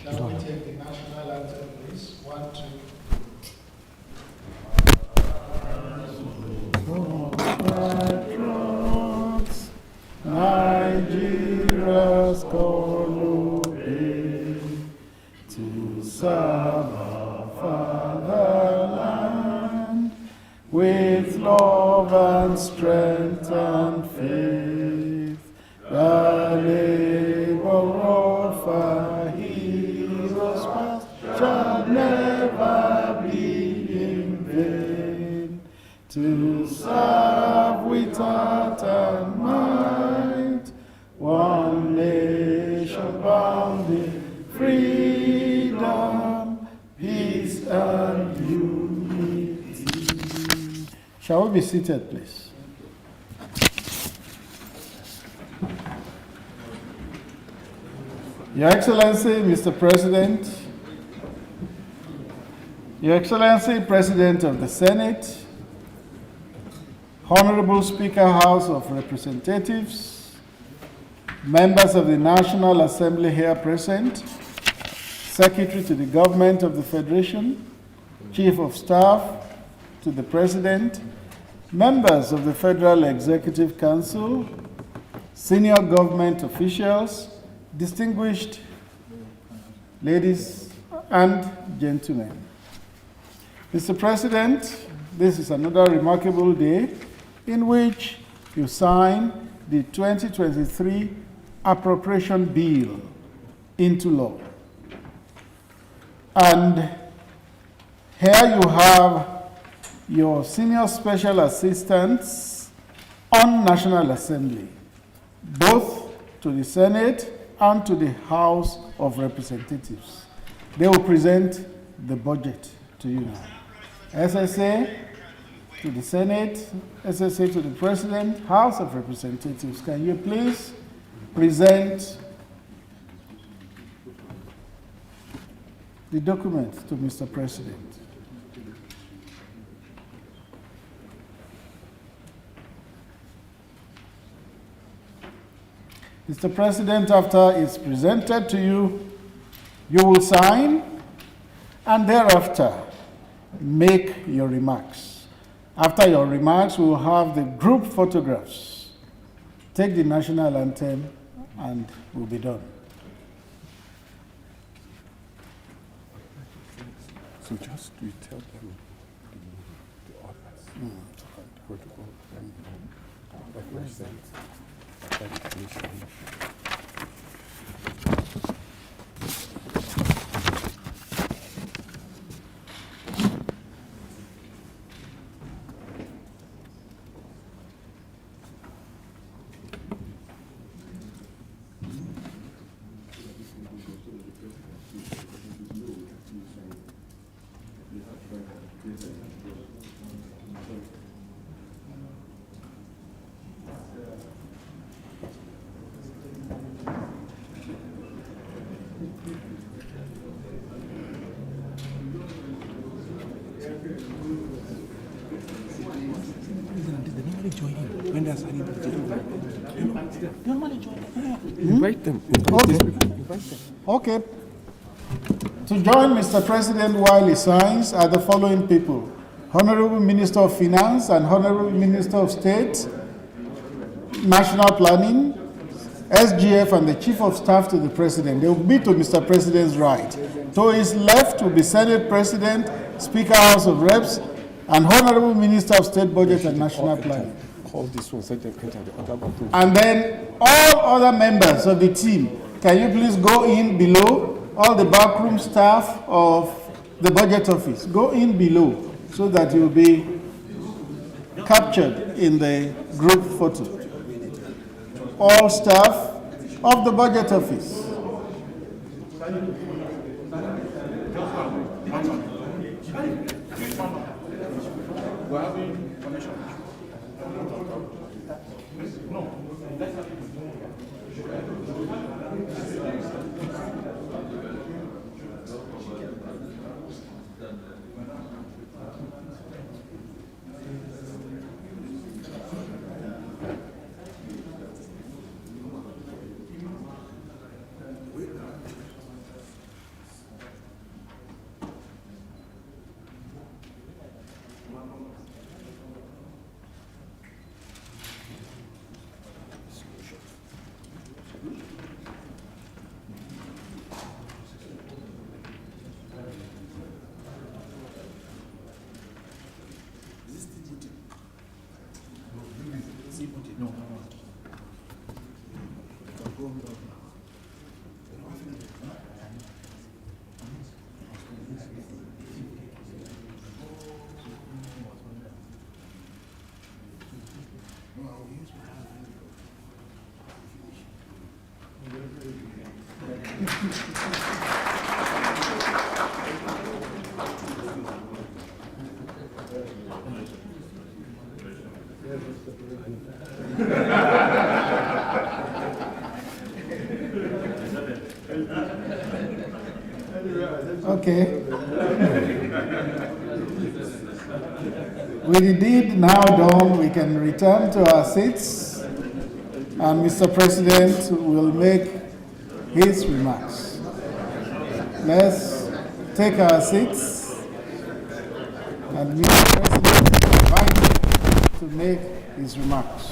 Shall we take the national anthem, please? 1, 2. Nigeria's call to serve our fatherland with love and strength and faith. The labor of our heroes past shall never be in vain. To serve with heart and might, one nation bound in freedom, peace and unity. Shall we be seated, please? Your Excellency, Mr. President, Your Excellency, President of the Senate, Honorable Speaker, House of Representatives, members of the National Assembly here present, Secretary to the Government of the Federation, Chief of Staff to the President, members of the Federal Executive Council, senior government officials, distinguished ladies and gentlemen. Mr. President, this is another remarkable day in which you sign the 2023 Appropriation Bill into law. And here you have your senior special assistants on National Assembly, both to the Senate and to the House of Representatives. They will present the budget to you now. SSA to the Senate, SSA to the President, House of Representatives. Can you please present the document to Mr. President? Mr. President, after it's presented to you, you will sign and thereafter make your remarks. After your remarks, we will have the group photographs. Take the national anthem and we'll be done. So just we tell them the others where to go and represent. Invite them. Okay. To join Mr. President while he signs are the following people: Honorable Minister of Finance and Honorable Minister of State, National Planning, SGF, and the Chief of Staff to the President. They will be to Mr. President's right. To his left will be Senate President, Speaker, House of Reps, and Honorable Minister of State Budget and National Planning. All this one, the other one. And then all other members of the team, can you please go in below? All the backroom staff of the budget office, go in below so that you'll be captured in the group photo. All staff of the budget office. Okay. With the deed now done, we can return to our seats, and Mr. President will make his remarks. Let's take our seats, and Mr. President is invited to make his remarks.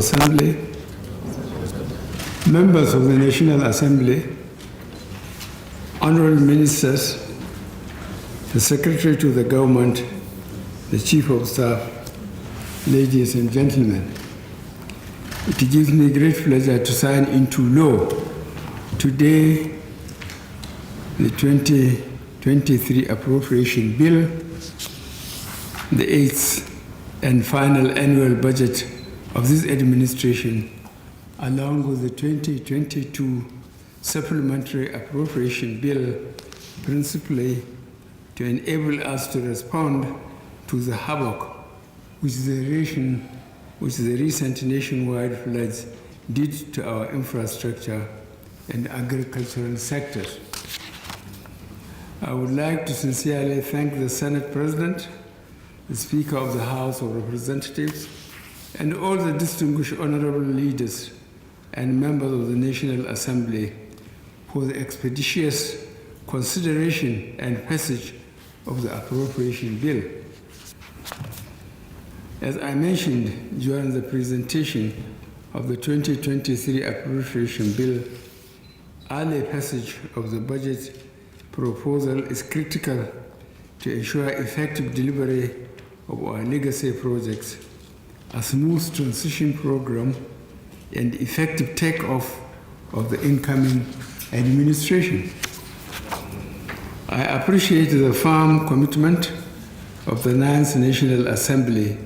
Assembly, members of the National Assembly, honorable ministers, the Secretary to the Government, the Chief of Staff, ladies and gentlemen. It gives me great pleasure to sign into law today the 2023 Appropriation Bill, the 8th and final annual budget of this administration, along with the 2022 Supplementary Appropriation Bill, principally to enable us to respond to the havoc which the recent nationwide floods did to our infrastructure and agricultural sectors. I would like to sincerely thank the Senate President, the Speaker of the House of Representatives, and all the distinguished honorable leaders and members of the National Assembly for the expeditious consideration and passage of the Appropriation Bill. As I mentioned during the presentation of the 2023 Appropriation Bill, early passage of the budget proposal is critical to ensure effective delivery of our legacy projects, a smooth transition program, and effective takeoff of the incoming administration. I appreciate the firm commitment of the 9th National Assembly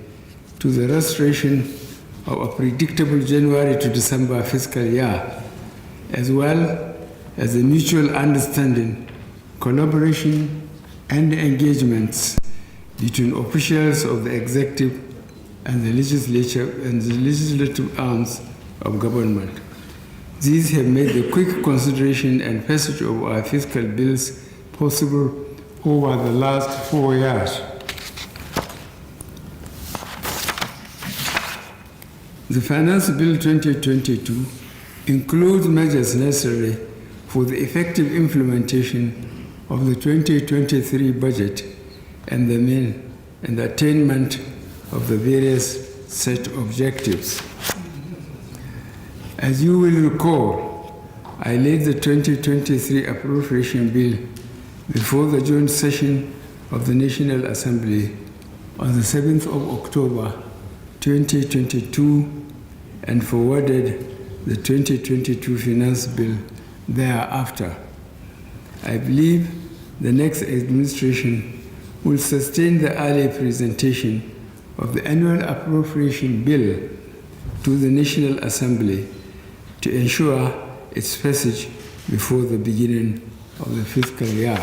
to the restoration of a predictable January to December fiscal year, as well as the mutual understanding, collaboration, and engagements between officials of the executive and the legislature and the legislative arms of government. These have made the quick consideration and passage of our fiscal bills possible over the last 4 years. The Finance Bill 2022 includes measures necessary for the effective implementation of the 2023 budget and the attainment of the various set objectives. As you will recall, I laid the 2023 Appropriation Bill before the joint session of the National Assembly on the 7th of October 2022 and forwarded the 2022 Finance Bill thereafter. I believe the next administration will sustain the early presentation of the annual appropriation bill to the National Assembly to ensure its passage before the beginning of the fiscal year.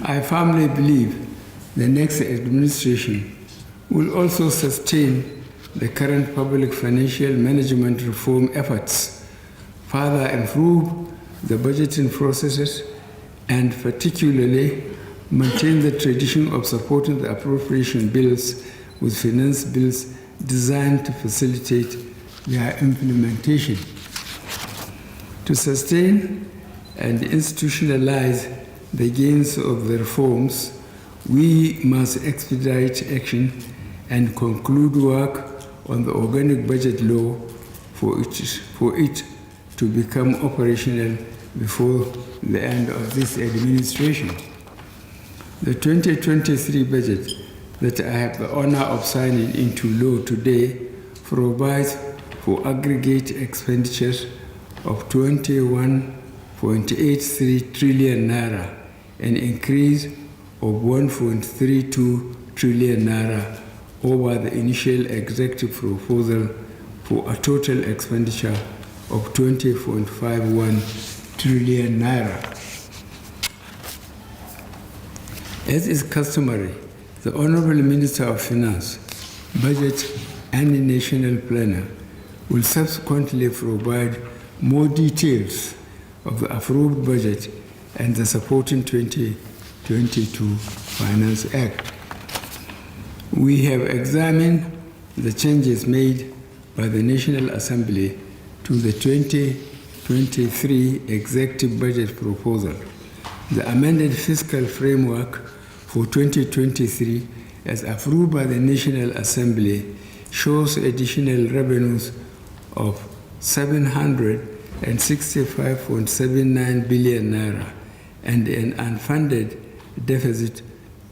I firmly believe the next administration will also sustain the current public financial management reform efforts, further improve the budgeting processes, and particularly maintain the tradition of supporting the appropriation bills with finance bills designed to facilitate their implementation. To sustain and institutionalize the gains of the reforms, we must expedite action and conclude work on the organic budget law for it to become operational before the end of this administration. The 2023 budget that I have the honor of signing into law today provides for aggregate expenditures of 21.83 trillion naira, an increase of 1.32 trillion naira over the initial executive proposal for a total expenditure of 20.51 trillion naira. As is customary, the Honorable Minister of Finance, Budget and the National Planner will subsequently provide more details of the approved budget and the supporting 2022 Finance Act. We have examined the changes made by the National Assembly to the 2023 Executive Budget Proposal. The amended fiscal framework for 2023, as approved by the National Assembly, shows additional revenues of 765.79 billion naira and an unfunded deficit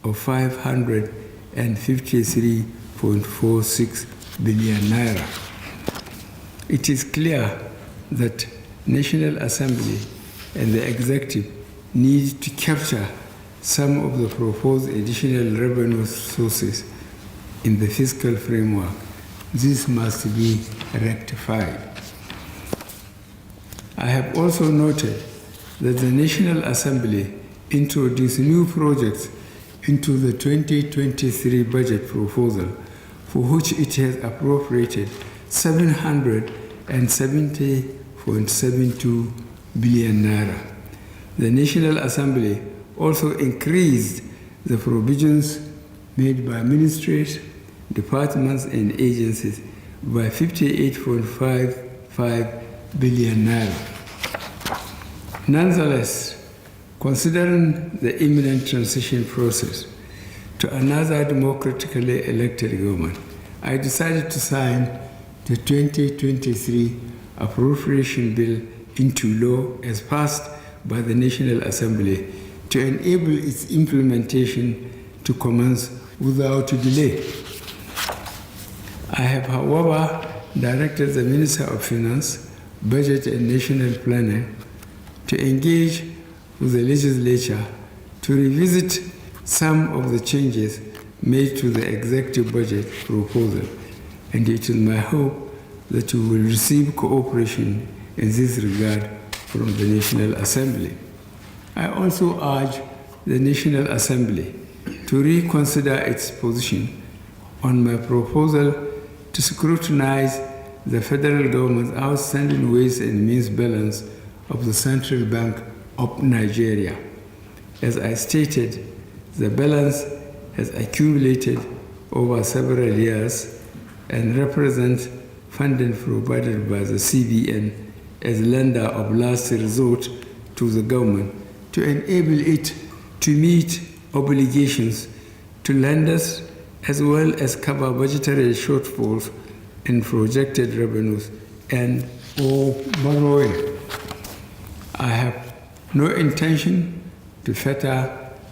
of 553.46 billion naira. It is clear that National Assembly and the Executive need to capture some of the proposed additional revenue sources in the fiscal framework. This must be rectified. I have also noted that the National Assembly introduced new projects into the 2023 budget proposal, for which it has appropriated 770.72 billion naira. The National Assembly also increased the provisions made by ministries, departments, and agencies by 58.55 billion naira. Nonetheless, considering the imminent transition process to another democratically elected government, I decided to sign the 2023 Appropriation Bill into law as passed by the National Assembly to enable its implementation to commence without delay. I have, however, directed the Minister of Finance, Budget and National Planning to engage with the legislature to revisit some of the changes made to the executive budget proposal, and it is my hope that you will receive cooperation in this regard from the National Assembly. I also urge the National Assembly to reconsider its position on my proposal to scrutinize the federal government's outstanding ways and means balance of the Central Bank of Nigeria. As I stated, the balance has accumulated over several years and represents funding provided by the CBN as lender of last resort to the government to enable it to meet obligations to lenders as well as cover budgetary shortfalls in projected revenues and or borrowing. I have no intention to fetter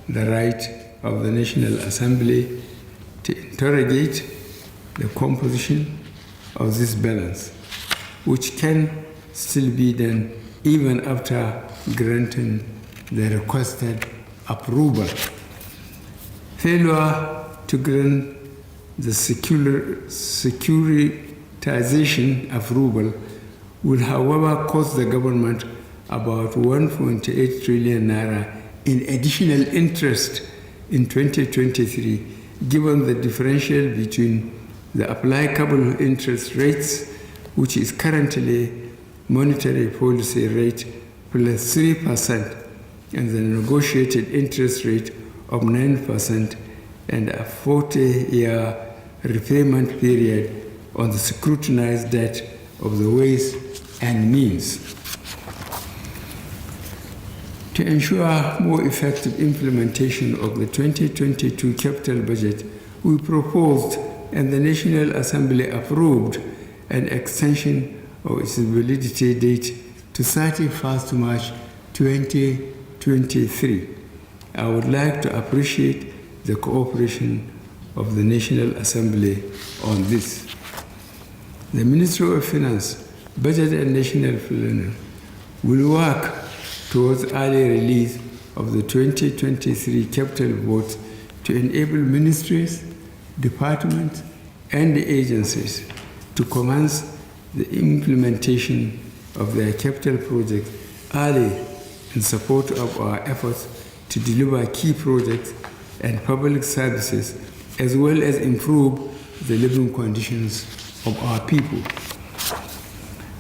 the right of the National Assembly to interrogate the composition of this balance, which can still be done even after granting the requested approval. Failure to grant the securitization approval will, however, cost the government about 1.8 trillion naira in additional interest in 2023, given the differential between the applicable interest rates, which is currently monetary policy rate plus 3%, and the negotiated interest rate of 9%, and a 40-year repayment period on the scrutinized debt of the Ways and Means. To ensure more effective implementation of the 2022 capital budget, we proposed and the National Assembly approved an extension of its validity date to 31st March 2023. I would like to appreciate the cooperation of the National Assembly on this. The Ministry of Finance, Budget and National Planning will work towards early release of the 2023 capital vote to enable ministries, departments, and agencies to commence the implementation of their capital projects early in support of our efforts to deliver key projects and public services, as well as improve the living conditions of our people.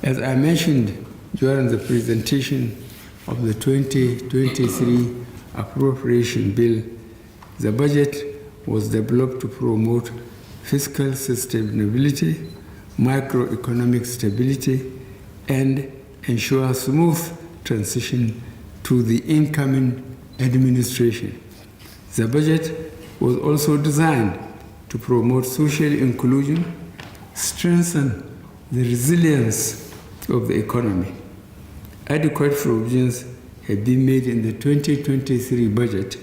As I mentioned during the presentation of the 2023 Appropriation Bill, the budget was developed to promote fiscal sustainability, macroeconomic stability, and ensure smooth transition to the incoming administration. The budget was also designed to promote social inclusion, strengthen the resilience of the economy. Adequate provisions have been made in the 2023 budget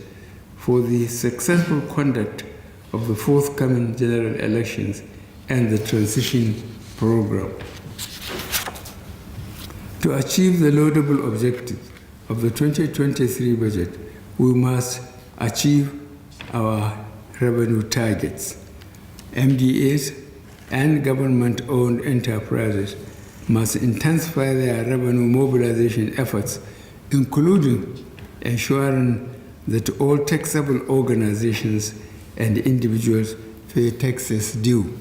for the successful conduct of the forthcoming general elections and the transition program. To achieve the laudable objectives of the 2023 budget, we must achieve our revenue targets. MDAs and government-owned enterprises must intensify their revenue mobilization efforts, including ensuring that all taxable organizations and individuals pay taxes due.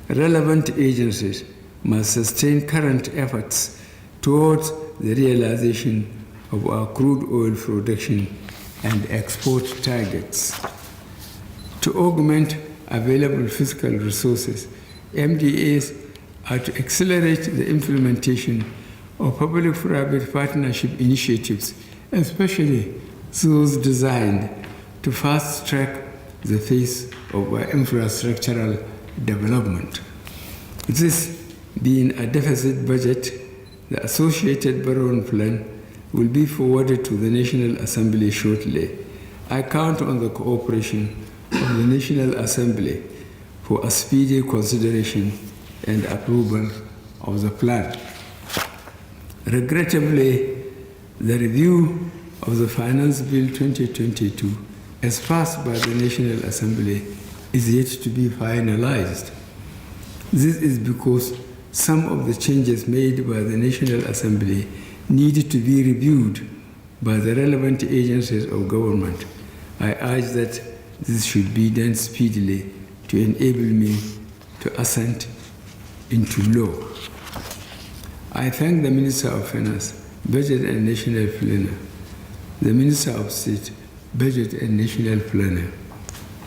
Relevant agencies must sustain current efforts towards the realization of our crude oil production and export targets. To augment available fiscal resources, MDAs are to accelerate the implementation of public-private partnership initiatives, especially those designed to fast-track the phase of our infrastructural development. This being a deficit budget, the associated borrowing plan will be forwarded to the National Assembly shortly. I count on the cooperation of the National Assembly for a speedy consideration and approval of the plan. Regrettably, the review of the Finance Bill 2022 as passed by the National Assembly is yet to be finalized. This is because some of the changes made by the National Assembly need to be reviewed by the relevant agencies of government. I urge that this should be done speedily to enable me to assent into law. I thank the Minister of Finance, Budget and National Planning, the Minister of State, Budget and National Planning,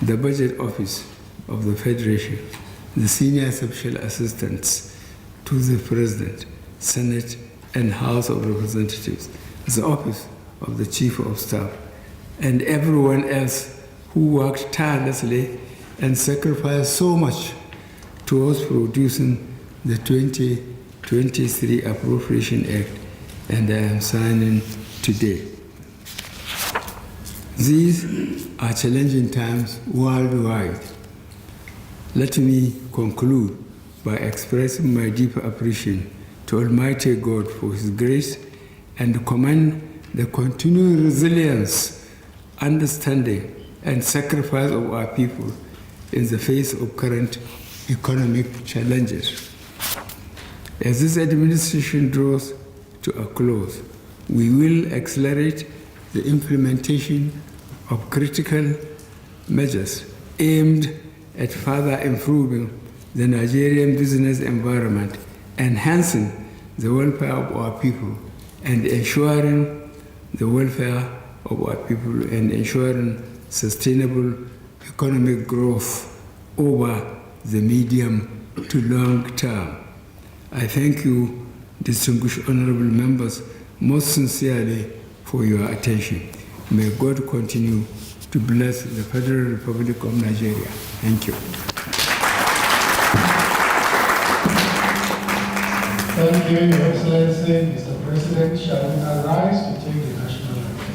the Budget Office of the Federation, the Senior Special Assistants to the President, Senate, and House of Representatives, the Office of the Chief of Staff, and everyone else who worked tirelessly and sacrificed so much towards producing the 2023 Appropriation Act, and I am signing today. These are challenging times worldwide. Let me conclude by expressing my deep appreciation to Almighty God for His grace and commend the continued resilience, understanding, and sacrifice of our people in the face of current economic challenges. As this administration draws to a close, we will accelerate the implementation of critical measures aimed at further improving the Nigerian business environment, enhancing the welfare of our people, and ensuring the welfare of our people and ensuring sustainable economic growth over the medium to long term. I thank you, distinguished honorable members, most sincerely for your attention. May God continue to bless the Federal Republic of Nigeria. Thank you. Thank you, Your Excellency, Mr. President. Shall we now rise to take the national anthem?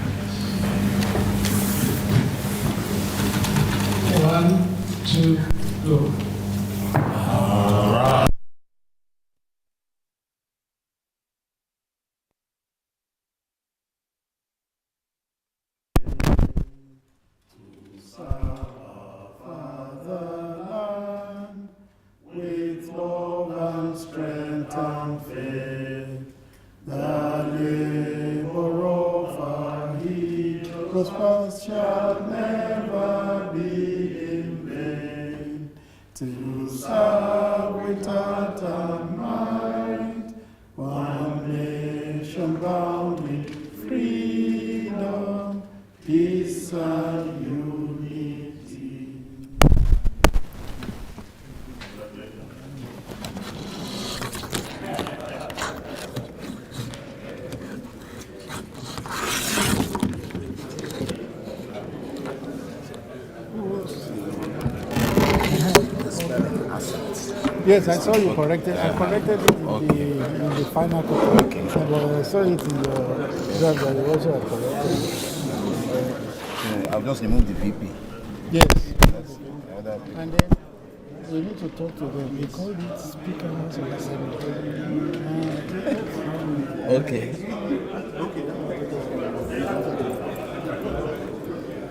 1, 2, go. Fatherland, with love and strength and faith, the labor of our heroes shall never be in vain. To serve with heart and mind, one nation bound in freedom, peace and unity. Yes, I saw you corrected. I corrected it in the final copy. Okay. But I saw it in your draft that you also have corrected. I'll just remove the VP. Yes. That's the other thing. And then we need to talk to them. They called it Speaker House of Assembly. Okay.